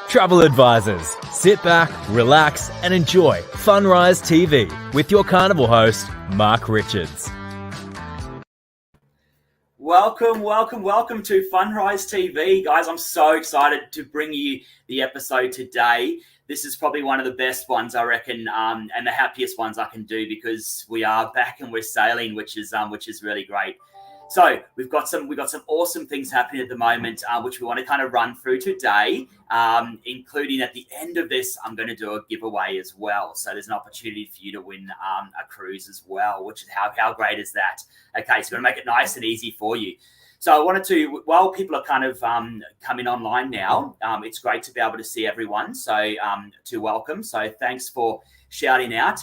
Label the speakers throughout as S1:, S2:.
S1: Travel advisors, sit back, relax, and enjoy FUNrise TV with your Carnival host, Richo Richards.
S2: Welcome to FUNrise TV. Guys, I'm so excited to bring you the episode today. This is probably one of the best ones, I reckon, and the happiest ones I can do because we are back and we're sailing, which is really great. So we've got some awesome things happening at the moment, which we want to kind of run through today, including at the end of this, I'm going to do a giveaway as well. So there's an opportunity for you to win a cruise as well, which is how great is that? Okay, so we're going to make it nice and easy for you. So I wanted to, while people are kind of coming online now, it's great to be able to see everyone. So to welcome. So thanks for shouting out.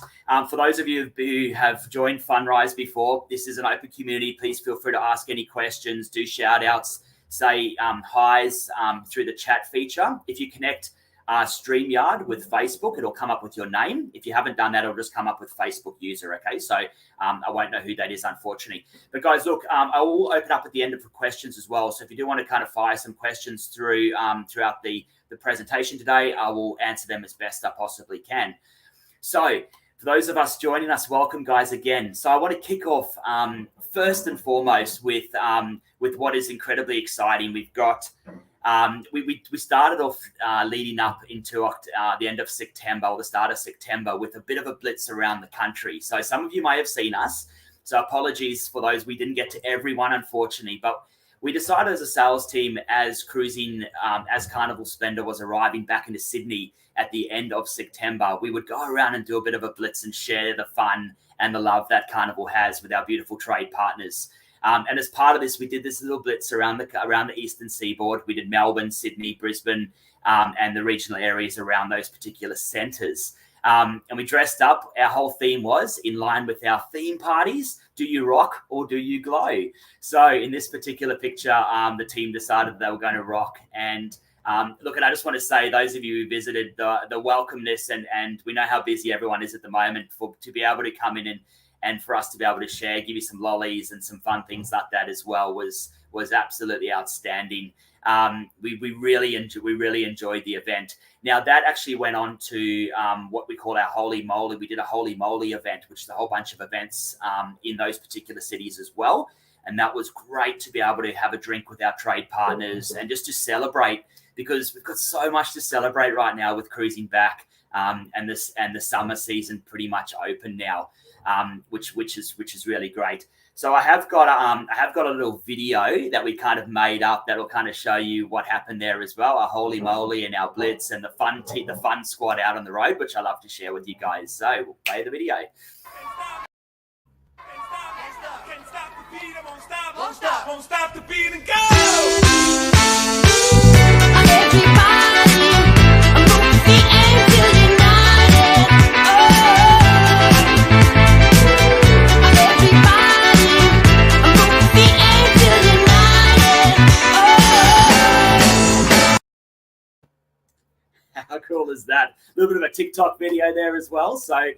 S2: For those of you who have joined FUNrise before, this is an open community. Please feel free to ask any questions, do shout outs, say highs through the chat feature. If you connect StreamYard with Facebook, it'll come up with your name. If you haven't done that, it'll just come up with Facebook user. Okay, so I won't know who that is, unfortunately. But guys, look, I will open up at the end for questions as well. So if you do want to kind of fire some questions through throughout the presentation today, I will answer them as best I possibly can. So for those of us joining us, welcome guys again. So I want to kick off first and foremost with what is incredibly exciting. We've got we started off leading up into the end of September or the start of September with a bit of a blitz around the country. So some of you may have seen us. So apologies for those. We didn't get to everyone, unfortunately, but we decided as a sales team, as Carnival Splendor was arriving back into Sydney at the end of September, we would go around and do a bit of a blitz and share the fun and the love that Carnival has with our beautiful trade partners. And as part of this, we did this little blitz around the eastern seaboard. We did Melbourne, Sydney, Brisbane, and the regional areas around those particular centres. And we dressed up. Our whole theme was in line with our theme parties. Do you rock or do you glow? So in this particular picture, the team decided they were going to rock. And look, and I just want to say, those of you who visited, the welcomeness and we know how busy everyone is at the moment, to be able to come in and for us to be able to share, give you some lollies and some fun things like that as well was absolutely outstanding. We really enjoyed the event. Now that actually went on to what we call our Holy Moly. We did a Holy Moly event, which is a whole bunch of events in those particular cities as well. And that was great to be able to have a drink with our trade partners and just to celebrate, because we've got so much to celebrate right now with cruising back and the summer season pretty much open now, which is really great. So I have got a little video that we kind of made up that will kind of show you what happened there as well. Our Holy Moly and our Blitz and the fun squad out on the road, which I love to share with you guys. So we'll play the video. Won't stop the beat and go! How cool is that? A little bit of a TikTok video there as well. So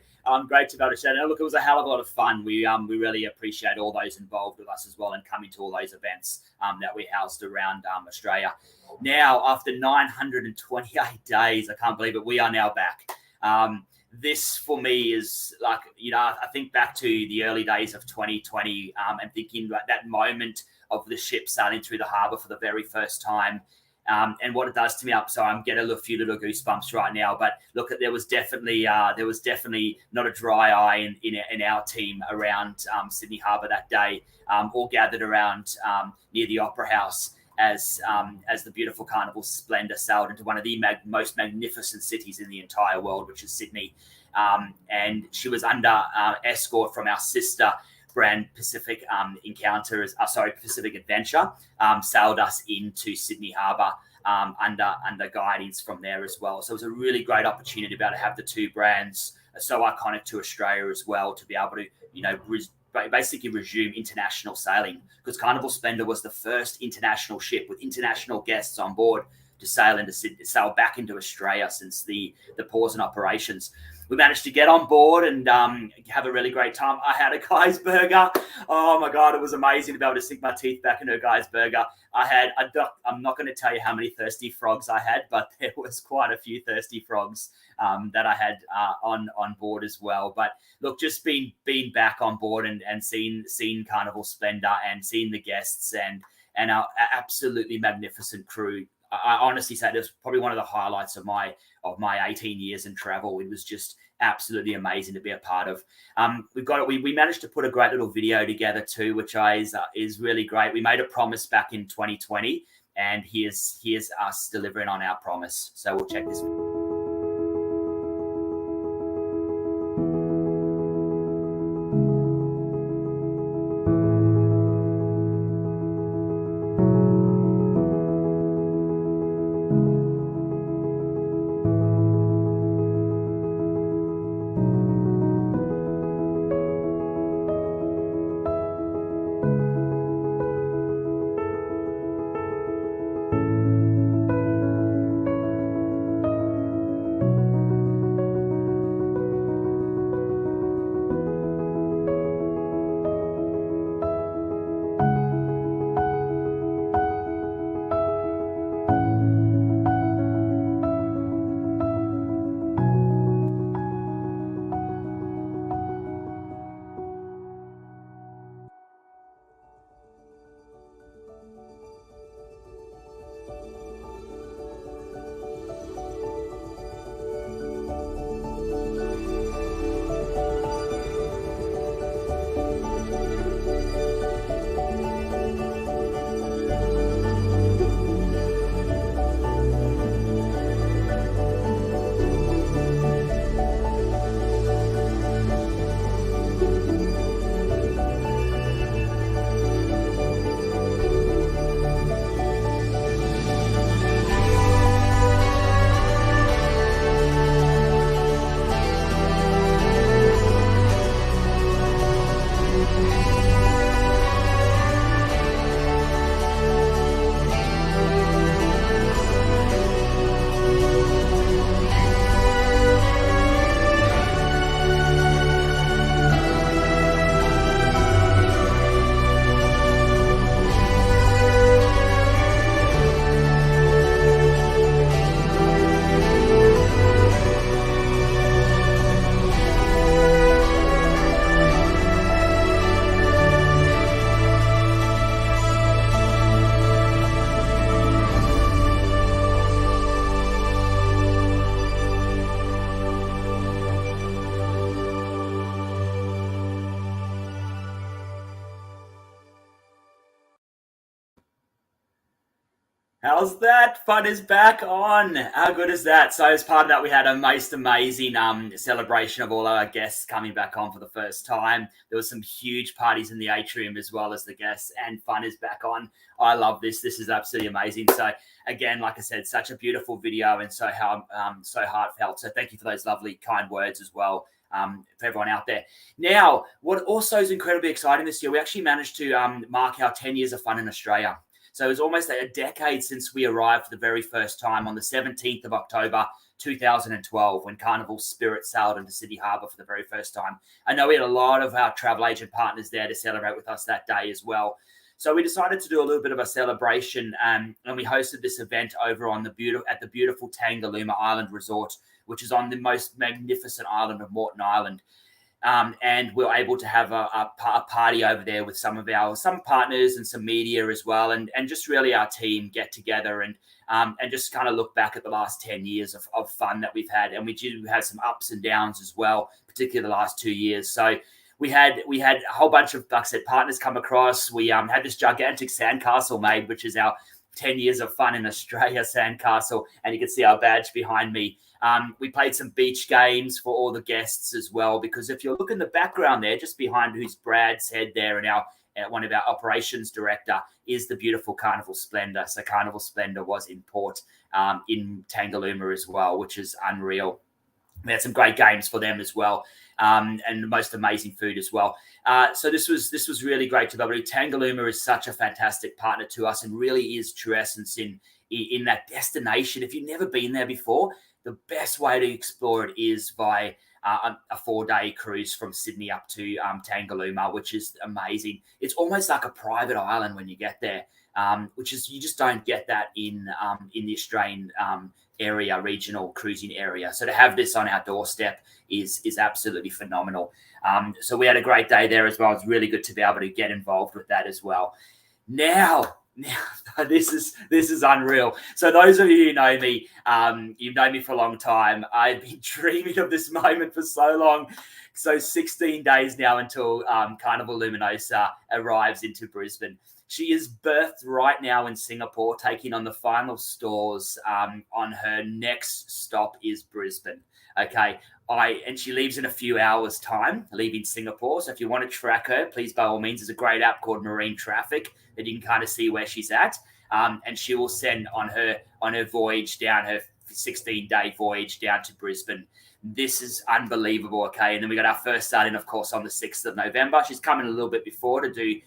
S2: great to be able to share that. Look, it was a hell of a lot of fun. We really appreciate all those involved with us as well and coming to all those events that we housed around Australia. Now, after 928 days, I can't believe it, we are now back. This for me is like, I think back to the early days of 2020 and thinking about that moment of the ship sailing through the harbour for the very first time. And what it does to me up. So I'm getting a few little goosebumps right now. But look, there was definitely not a dry eye in our team around Sydney Harbour that day, all gathered around near the Opera House as the beautiful Carnival Splendor sailed into one of the most magnificent cities in the entire world, which is Sydney. And she was under escort from our sister brand Pacific Pacific Adventure, sailed us into Sydney Harbour under guidance from there as well. So it was a really great opportunity to be able to have the two brands so iconic to Australia as well, to be able to, basically resume international sailing, because Carnival Splendor was the first international ship with international guests on board to sail back into Australia since the pause in operations. we managed to get on board and have a really great time. I had a guy's burger. Oh my God, it was amazing to be able to sink my teeth back into a guy's burger. I'm not going to tell you how many thirsty frogs I had, but there was quite a few thirsty frogs that I had on board as well. But look, just being back on board and seeing Carnival Splendor and seeing the guests and our absolutely magnificent crew. I honestly say it was probably one of the highlights of my 18 years in travel. It was just absolutely amazing to be a part of. We managed to put a great little video together too, which is really great. We made a promise back in 2020, and here's us delivering on our promise. So we'll check this. How's that? Fun is back on. How good is that? So as part of that, we had a most amazing celebration of all our guests coming back on for the first time. There was some huge parties in the atrium as well as the guests, and fun is back on. I love this. This is absolutely amazing. So again, like I said, such a beautiful video and so heartfelt. So thank you for those lovely, kind words as well. For everyone out there. Now, what also is incredibly exciting this year, we actually managed to mark our 10 years of fun in Australia. So it was almost a decade since we arrived for the very first time on the 17th of October, 2012, when Carnival Spirit sailed into Sydney Harbour for the very first time. I know we had a lot of our travel agent partners there to celebrate with us that day as well. So we decided to do a little bit of a celebration, and we hosted this event over on at the beautiful Tangalooma Island Resort, which is on the most magnificent island of Moreton Island. And we were able to have a party over there with some partners and some media as well, and just really our team get together and just kind of look back at the last 10 years of fun that we've had. And we had some ups and downs as well, particularly the last 2 years. So we had a whole bunch of, like I said, partners come across. We had this gigantic sandcastle made, which is our 10 years of fun in Australia sandcastle, and you can see our badge behind me. We played some beach games for all the guests as well, because if you look in the background there, just behind who's Brad's head there, and one of our operations director is the beautiful Carnival Splendor. So Carnival Splendor was in port in Tangalooma as well, which is unreal. We had some great games for them as well, and the most amazing food as well. So this was really great to be able to. Tangalooma is such a fantastic partner to us, and really is true essence in that destination. If you've never been there before, the best way to explore it is by a 4-day cruise from Sydney up to Tangalooma, which is amazing. It's almost like a private island when you get there, which is, you just don't get that in the Australian area, regional cruising area. So to have this on our doorstep is absolutely phenomenal. So we had a great day there as well. It's really good to be able to get involved with that as well. Now this is unreal. So those of you who know me, you've known me for a long time. I've been dreaming of this moment for so long. So 16 days now until Carnival Luminosa arrives into Brisbane. She is birthed right now in Singapore, taking on the final stores on her next stop is Brisbane. Okay. And she leaves in a few hours' time, leaving Singapore. So if you want to track her, please, by all means, there's a great app called Marine Traffic that you can kind of see where she's at. And she will send on her voyage down, her 16-day voyage down to Brisbane. This is unbelievable. Okay. And then we got our first starting, of course, on the 6th of November. She's coming a little bit before to do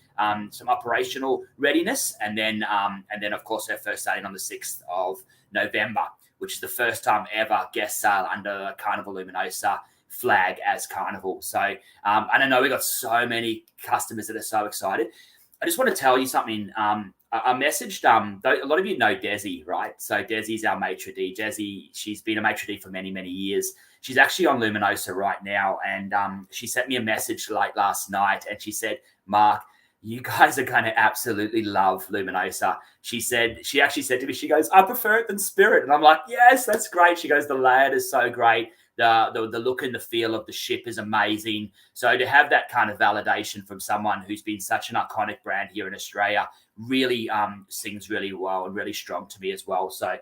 S2: some operational readiness. And then, of course, her first starting on the 6th of November, which is the first time ever guest sail under Carnival Luminosa flag as Carnival. So, and I know we got so many customers that are so excited. I just want to tell you something. I messaged, a lot of you know Desi, right? So Desi's our maitre d'. Desi, she's been a maitre d' for many, many years. She's actually on Luminosa right now. And she sent me a message late last night and she said, Mark, you guys are going to absolutely love Luminosa. She actually said to me, she goes, I prefer it than Spirit. And I'm like, yes, that's great. She goes, the layout is so great. The look and the feel of the ship is amazing. So to have that kind of validation from someone who's been such an iconic brand here in Australia really sings really well and really strong to me as well. So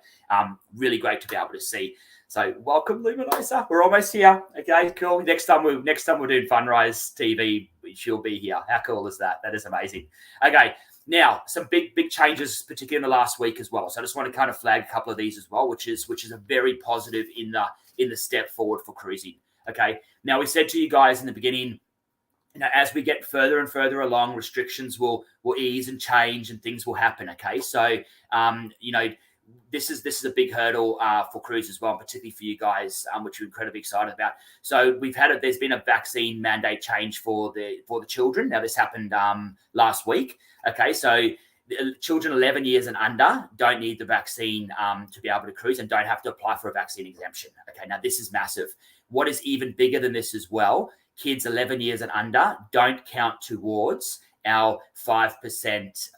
S2: really great to be able to see. So welcome, Luminosa. We're almost here. Okay, cool. Next time we're doing FUNrise TV, she'll be here. How cool is that? That is amazing. Okay, now some big changes, particularly in the last week as well. So I just want to kind of flag a couple of these as well, which is a very positive in the step forward for cruising. Okay. Now we said to you guys in the beginning, as we get further and further along, restrictions will ease and change and things will happen. Okay. So, this is a big hurdle for cruise as well, particularly for you guys, which we're incredibly excited about. So there's been a vaccine mandate change for the children. Now this happened last week. Okay. So children 11 years and under don't need the vaccine to be able to cruise and don't have to apply for a vaccine exemption. Okay. Now this is massive. What is even bigger than this as well, kids 11 years and under don't count towards our 5%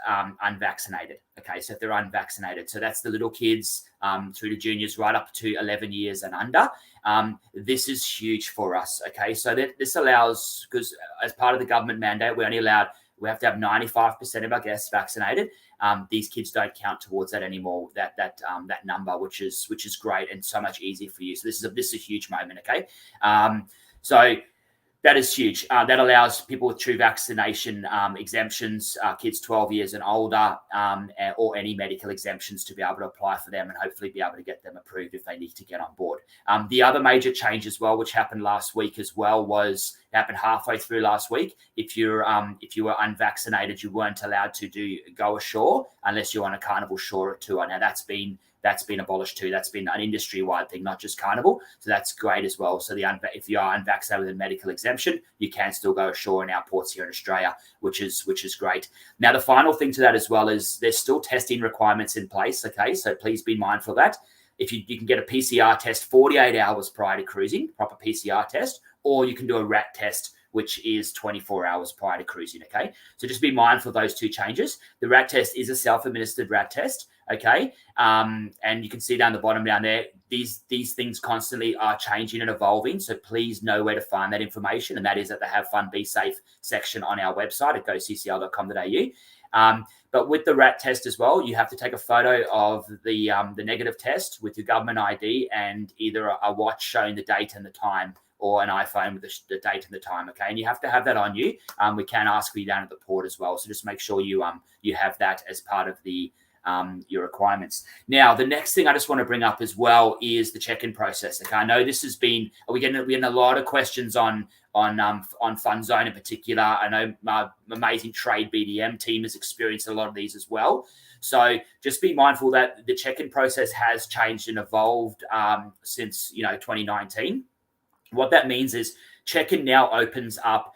S2: unvaccinated. Okay, so if they're unvaccinated, so that's the little kids through to juniors right up to 11 years and under. This is huge for us. Okay, so this allows, because as part of the government mandate, we have to have 95% of our guests vaccinated. These kids don't count towards that anymore. That number, which is great and so much easier for you. So this is a huge moment. Okay, so. That is huge. That allows people with true vaccination exemptions, kids 12 years and older, or any medical exemptions to be able to apply for them and hopefully be able to get them approved if they need to get on board. The other major change as well, which happened last week as well, happened halfway through last week. If you were unvaccinated, you weren't allowed to go ashore unless you're on a Carnival shore tour. Now that's been abolished too. That's been an industry-wide thing, not just Carnival. So that's great as well. So if you are unvaccinated with a medical exemption, you can still go ashore in our ports here in Australia, which is great. Now, the final thing to that as well is there's still testing requirements in place. Okay, so please be mindful of that. If you can get a PCR test 48 hours prior to cruising, proper PCR test, or you can do a RAT test, which is 24 hours prior to cruising. Okay, so just be mindful of those two changes. The RAT test is a self-administered RAT test. Okay, and you can see down the bottom down there, these things constantly are changing and evolving. So please know where to find that information, and that is at the Have Fun, Be Safe section on our website at goccl.com.au. But with the RAT test as well, you have to take a photo of the negative test with your government ID and either a watch showing the date and the time, or an iPhone with the date and the time. Okay, and you have to have that on you. We can ask for you down at the port as well. So just make sure you have that as part of your requirements. Now, the next thing I just want to bring up as well is the check-in process. Okay, I know this has been we're getting a lot of questions on Fun Zone in particular. I know my amazing Trade BDM team has experienced a lot of these as well. So just be mindful that the check-in process has changed and evolved since 2019. What that means is check-in now opens up,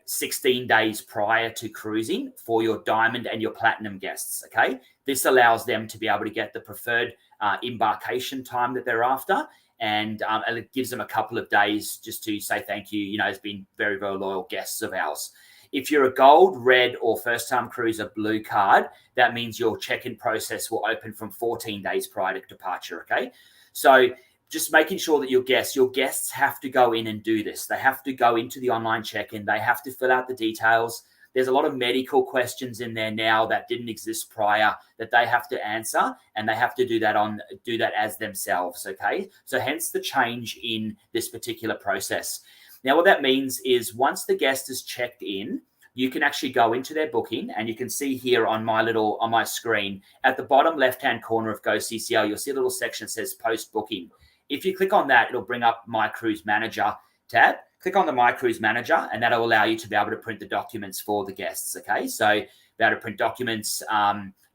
S2: 16 days prior to cruising for your diamond and your platinum guests. Okay. This allows them to be able to get the preferred embarkation time that they're after. And it gives them a couple of days just to say thank you, as being very, very loyal guests of ours. If you're a gold, red, or first-time cruiser blue card, that means your check-in process will open from 14 days prior to departure, okay? So just making sure that your guests have to go in and do this. They have to go into the online check-in. They have to fill out the details. There's a lot of medical questions in there now that didn't exist prior that they have to answer, and they have to do that as themselves, okay? So hence the change in this particular process. Now, what that means is once the guest is checked in, you can actually go into their booking, and you can see here on my screen at the bottom left-hand corner of Go CCL, you'll see a little section that says post booking. If you click on that, it'll bring up My Cruise Manager tab. Click on the My Cruise Manager, and that'll allow you to be able to print the documents for the guests. Okay, so be able to print documents,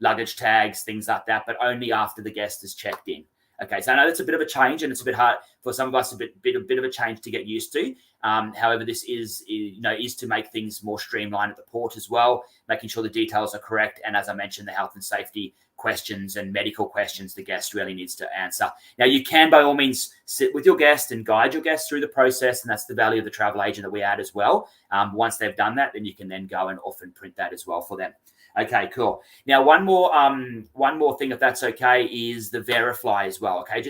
S2: luggage tags, things like that, but only after the guest is checked in. Okay, so I know that's a bit of a change, and it's a bit hard for some of us, a bit of a change to get used to. However, this is to make things more streamlined at the port as well, making sure the details are correct, and as I mentioned, the health and safety questions and medical questions the guest really needs to answer. Now, you can by all means sit with your guest and guide your guest through the process, and that's the value of the travel agent that we add as well. Once they've done that, then you can then go and often print that as well for them. Okay, cool. Now, one more thing, if that's okay, is the Verifly as well. Okay,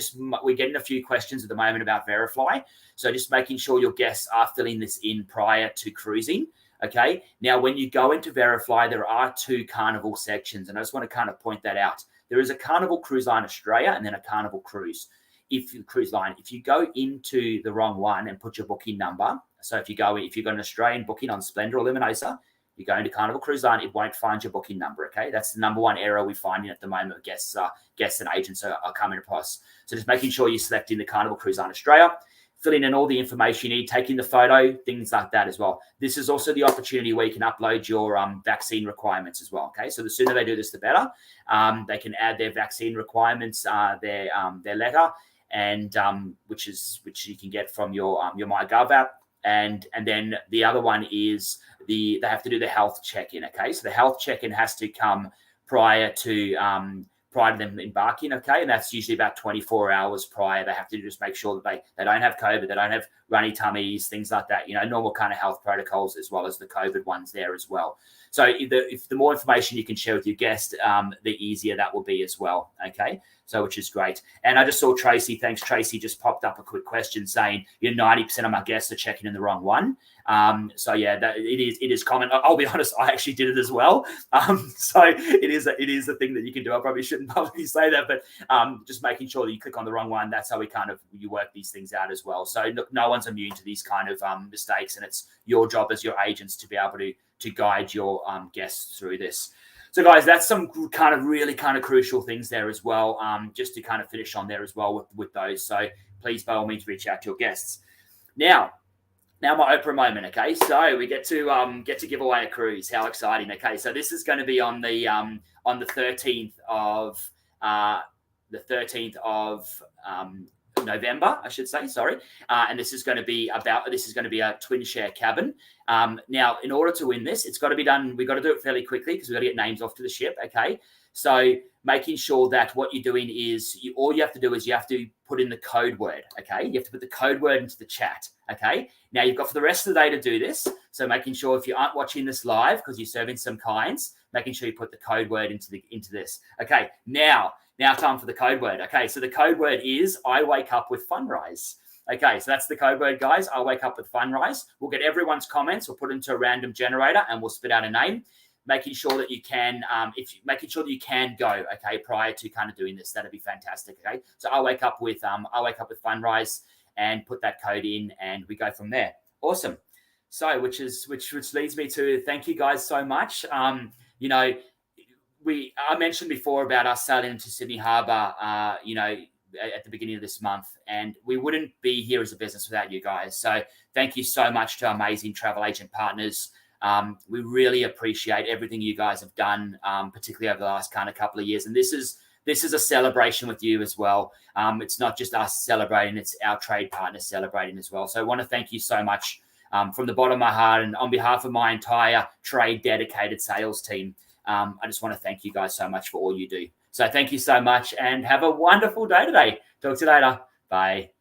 S2: we're getting a few questions at the moment about Verifly, so just making sure your guests are filling this in prior to cruising. Okay, now when you go into Verifly, there are two Carnival sections, and I just want to kind of point that out. There is a Carnival Cruise Line Australia and then a Carnival Cruise. If you go into the wrong one and put your booking number, so if you've got an Australian booking on Splendor or Luminosa, you go into Carnival Cruise Line, it won't find your booking number, okay? That's the number one error we're finding at the moment. Guests and agents are coming across. So just making sure you're selecting the Carnival Cruise Line Australia, filling in all the information you need, taking the photo, things like that as well. This is also the opportunity where you can upload your vaccine requirements as well, okay? So the sooner they do this, the better. They can add their vaccine requirements, their letter, and which you can get from your MyGov app. And then the other one is they have to do the health check-in, okay? So the health check-in has to come prior to them embarking, okay? And that's usually about 24 hours prior. They have to just make sure that they don't have COVID, they don't have runny tummies, things like that, normal kind of health protocols, as well as the COVID ones there as well. So if the more information you can share with your guest, the easier that will be as well, okay? So which is great. And I just saw Tracy, thanks Tracy, just popped up a quick question saying 90% of my guests are checking in the wrong one. So yeah, it is common. I'll be honest, I actually did it as well. So it is a thing that you can do. I probably shouldn't publicly say that, but just making sure that you click on the wrong one. That's how you work these things out as well. So look, no one's immune to these kind of mistakes, and it's your job as your agents to be able to guide your guests through this. So guys, that's some kind of really kind of crucial things there as well, just to kind of finish on there as well with those. So please, by all means, reach out to your guests. Now my Oprah moment, okay? So we get to give away a cruise. How exciting, okay? So this is going to be on the 13th of November, I should say, sorry. And this is going to be a twin share cabin. Now, in order to win this, it's got to be done. We've got to do it fairly quickly because we've got to get names off to the ship. Okay. So making sure that what you're doing is all you have to do is you have to put in the code word. Okay. You have to put the code word into the chat. Okay. Now you've got for the rest of the day to do this. So making sure if you aren't watching this live because you're serving some clients, making sure you put the code word into this. Okay. Now time for the code word. Okay, so the code word is I wake up with FUNrise. Okay, so that's the code word, guys. I wake up with FUNrise. We'll get everyone's comments. We'll put it into a random generator and we'll spit out a name. Making sure that you can, go. Okay, prior to kind of doing this, that'd be fantastic. Okay, so I wake up with FUNrise and put that code in, and we go from there. Awesome. So, which leads me to thank you guys so much. I mentioned before about us sailing into Sydney Harbour, at the beginning of this month, and we wouldn't be here as a business without you guys. So thank you so much to our amazing travel agent partners. We really appreciate everything you guys have done, particularly over the last kind of couple of years. And this is this is a celebration with you as well. It's not just us celebrating, it's our trade partners celebrating as well. So I want to thank you so much from the bottom of my heart and on behalf of my entire trade dedicated sales team. I just want to thank you guys so much for all you do. So thank you so much and have a wonderful day today. Talk to you later. Bye.